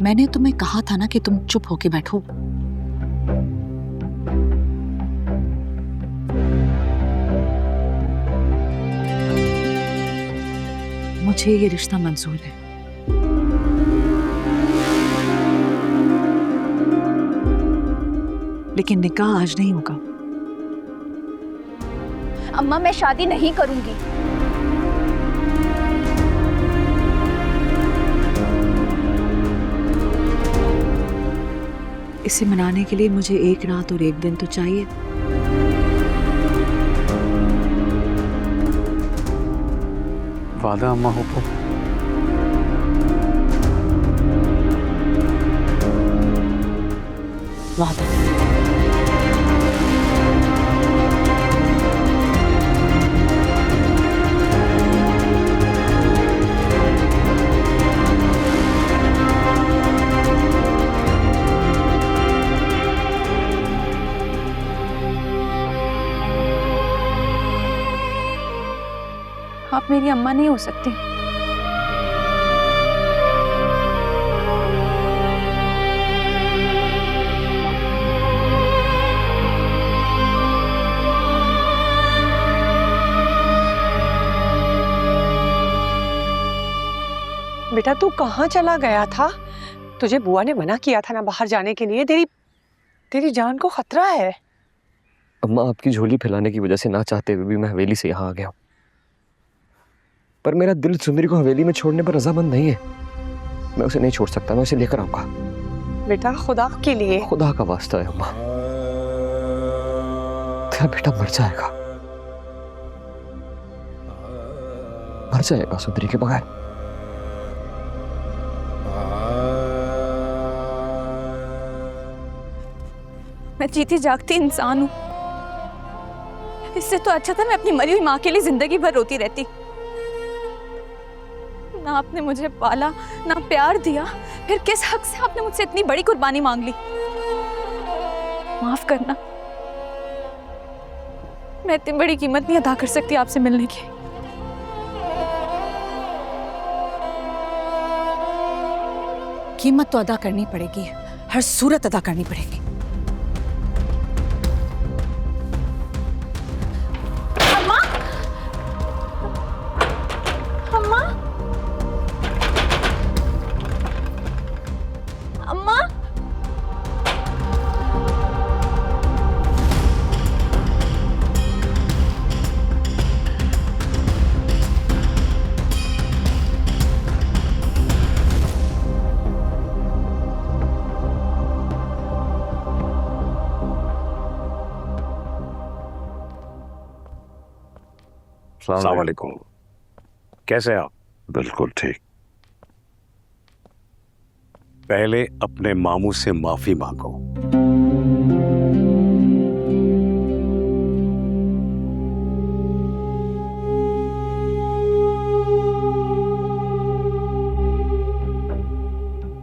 मैंने तुम्हें कहा था ना कि तुम चुप होके बैठो। मुझे ये रिश्ता मंजूर है। लेकिन निकाह आज नहीं होगा। अम्मा मैं शादी नहीं करूंगी। इसे मनाने के लिए मुझे एक रात और एक दिन तो चाहिए। वादा अम्मा हुक्म। वादा। आप मेरी अम्मा नहीं हो सकती। बेटा तू कहाँ चला गया था? तुझे बुआ ने मना किया था ना बाहर जाने के लिए। तेरी जान को खतरा है। अम्मा आपकी झोली फैलाने की वजह से ना चाहते हुए भी मैं हवेली से यहाँ आ गया हूँ, पर मेरा दिल सुंदरी को हवेली में छोड़ने पर रजामंद नहीं है। मैं उसे नहीं छोड़ सकता, मैं उसे लेकर आऊंगा। बेटा खुदा के लिए। खुदा का वास्ता है अम्मा, तेरा बेटा मर जाएगा सुंदरी के बगैर। मैं जीती जागती इंसान हूँ। इससे तो अच्छा था मैं अपनी मरी हुई माँ के लिए जिंदगी भर रोती रहती। ना आपने मुझे पाला, ना प्यार दिया, फिर किस हक से आपने मुझसे इतनी बड़ी कुर्बानी मांग ली? माफ करना, मैं इतनी बड़ी कीमत नहीं अदा कर सकती आपसे मिलने की। कीमत तो अदा करनी पड़ेगी, हर सूरत अदा करनी पड़ेगी। अम्मा, अस्सलाम वालेकुम। कैसे हैं आप? बिल्कुल ठीक। पहले अपने मामू से माफी मांगो।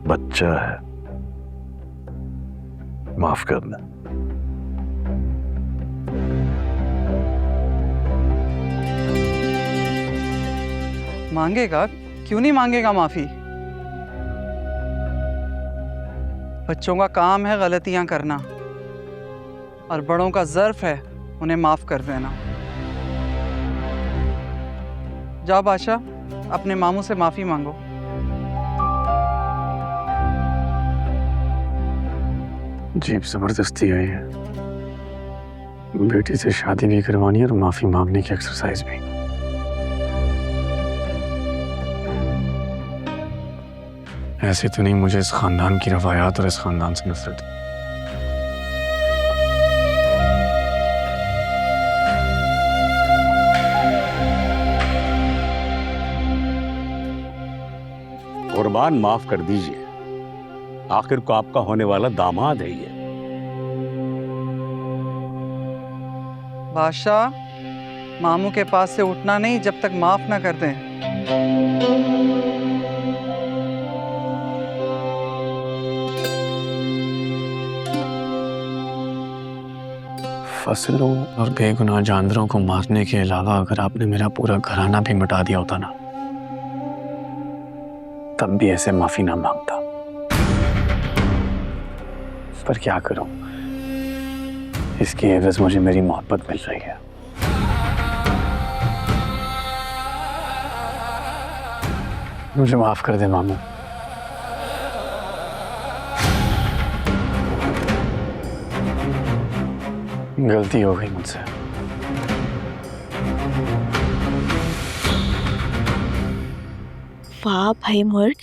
बच्चा है, माफ करना। मांगेगा? क्यों नहीं मांगेगा माफी? बच्चों का काम है गलतियां करना, और बड़ों का ज़र्फ है उन्हें माफ कर देना। जाओ बादशाह, अपने मामू से माफी मांगो। जीप जबरदस्ती आई है। बेटी से शादी नहीं करवानी और माफी मांगने की एक्सरसाइज भी। ऐसे तो नहीं, मुझे इस खानदान की रवायात और इस खानदान से नफरत। कुर्बान माफ कर दीजिए, आखिर को आपका होने वाला दामाद है ये। बादशाह, मामू के पास से उठना नहीं जब तक माफ ना कर दें। फसलों और बेगुनाह जानवरों को मारने के अलावा अगर आपने मेरा पूरा घराना भी मिटा दिया होता ना, तब भी ऐसे माफी ना मांगता। पर क्या करूं, इसकी एवज मुझे मेरी मोहब्बत मिल रही है। मुझे माफ कर दे मामू। गलती हो गई मुझसे। वाह भाई मुर्ग,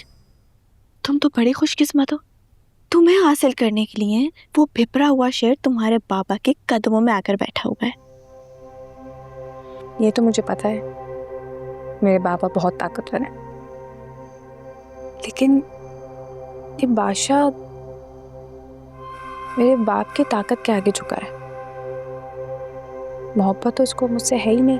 तुम तो बड़ी खुशकिस्मत हो। तुम्हें हासिल करने के लिए वो भिपरा हुआ शेर तुम्हारे बाबा के कदमों में आकर बैठा हुआ है। ये तो मुझे पता है, मेरे बाबा बहुत ताकतवर हैं, लेकिन ये बादशाह मेरे बाप की ताकत के आगे झुका है। मोहब्बत तो इसको मुझसे है ही नहीं।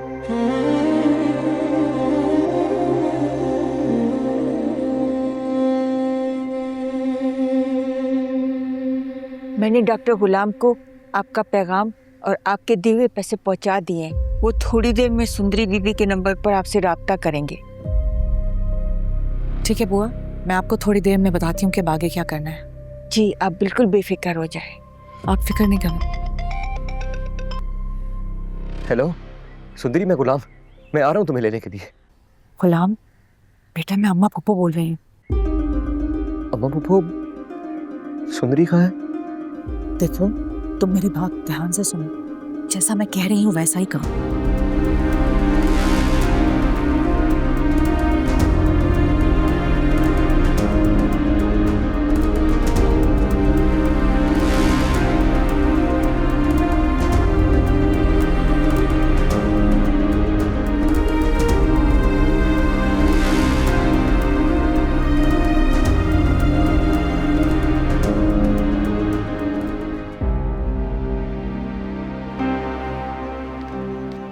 मैंने डॉक्टर गुलाम को आपका पैगाम और आपके दिए हुए पैसे पहुंचा दिए हैं। वो थोड़ी देर में सुंदरी बीबी के नंबर पर आपसे राब्ता करेंगे। ठीक है बुआ, मैं आपको थोड़ी देर में बताती हूँ कि आगे क्या करना है। जी, आप बिल्कुल बेफिक्र हो जाए। आप फिक्र नहीं करना। हेलो सुंदरी, मैं गुलाम, मैं आ रहा हूँ तुम्हें लेने के लिए। गुलाम बेटा, मैं अम्मा पप्पू बोल रही हूँ। अम्मा पप्पू, सुंदरी कहाँ है? देखो, तुम मेरी बात ध्यान से सुनो, जैसा मैं कह रही हूँ वैसा ही करो।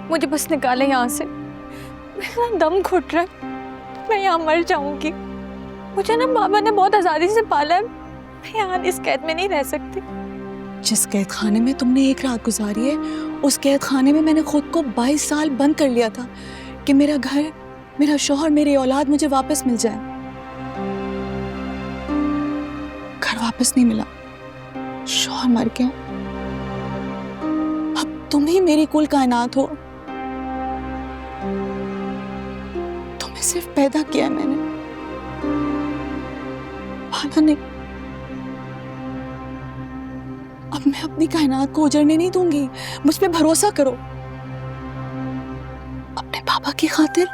मुझे बस निकाले यहाँ से, मेरा दम घुट रहा है, मैं यहाँ मर जाऊंगी। मुझे ना बाबा ने बहुत आज़ादी से पाला है, मैं यहाँ इस कैद में नहीं रह सकती। जिस कैद खाने में तुमने एक रात गुजारी है, उस कैद खाने में मैंने खुद को 22 साल बंद कर लिया था कि मेरा घर, मेरा शौहर, मेरी औलाद मुझे वापस मिल जाए। घर वापस नहीं मिला, शौहर मर गया। अब तुम ही मेरी कुल कायनात हो। तुम्हें सिर्फ पैदा किया है मैंने, पाला नहीं। अब मैं अपनी कायनात को उजड़ने नहीं दूंगी, मुझ पे भरोसा करो। अपने पापा की खातिर